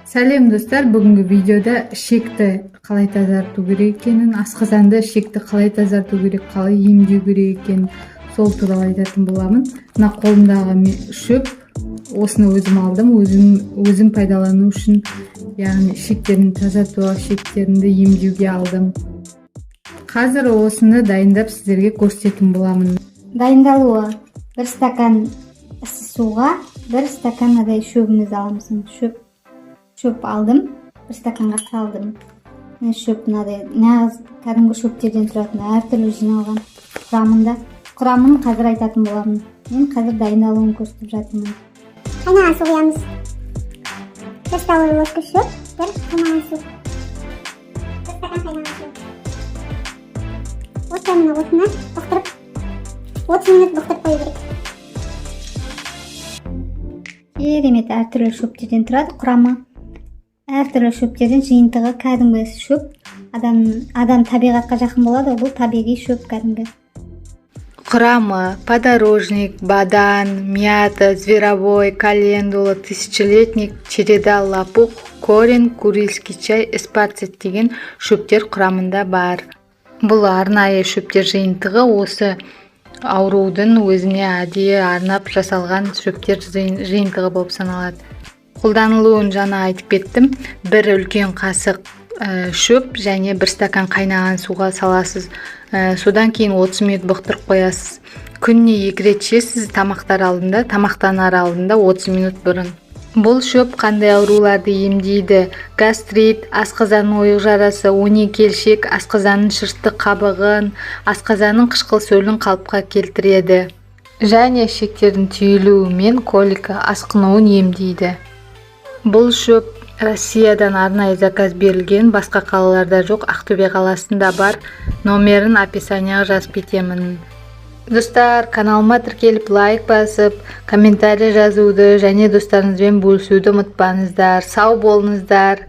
Сәлем достар, бүгінгі видеода ішекті қалай тазарту керек екенін, асқазанды ішекті қалай тазарту керек, қалай емдеу керек екенін сол туралы айтатын боламын. Мына қолымдағы шөп, осыны өзім алдым, өзім пайдалану үшін, яғни ішектерін тазартуға, ішектерімді емдеуге алдым. Қазір осыны дайындап сіздерге көрсететін боламын. Дайындалуы: 1 стакан ыссы суға 1 стакан шөбімізді аламыз. Шөп алдым, 1 стаканға салдым. Шөп нағыз кәдімгі шөптерден тұратын, әртүрлі жиналған құрамын қазір айтатын боламын. Мен қазір дайындалуын көрсетіп жатырмын. Қайнаған су құямыз. 1 столовый ложка шөп, 1 қайнаған су. 1 стакан қайнаған су. Отына бұқтырып, 30 минут бұқтырып қою керек. Керемет, әртүрлі шөптерден тұрады құрамы. Әртүрлі шөптерден жиынтығы кәдімгі шөп. Адам табиғатқа жақын болады, бұл табиғи шөп кәдімгі. Құрамы: подорожник, бадан, мята, зверобой, календула, тысячелетник, череда, лопух, корень, курильский чай, эспарцет деген шөптер құрамында бар. Бұл арнайы шөптер жиынтығы, осы аурудың өзіне әдейі арнап жасалған шөптер жиынтығы болып саналады. Қолданылуын жаңа айтып кеттім. 1 үлкен қасық шөп және 1 стакан қайнаған суға саласыз. Содан кейін 30 минут бұқтырып қоясыз. Күніне 2 рет ішесіз, тамақтанар алдында 30 минут бұрын. Бұл шөп қандай ауруларды емдейді? Гастрит, асқазан ойық жарасы, 12 елшек, асқазанның шырышты қабығын, асқазанның қышқыл сөлін қалыпқа келтіреді. Және ішектердің түйілуі мен колика, асқынуын емдейді. Бұл шөп Россиядан арнайы заказ берілген, басқа қалаларда жоқ, Ақтөбе қаласында бар. Номерін описанияға жазып кетемін. Достар, каналыма тіркеліп, лайк басып, комментарий жазуды және достарыңызбен бөлісуді ұмытпаңыздар. Сау болыңыздар.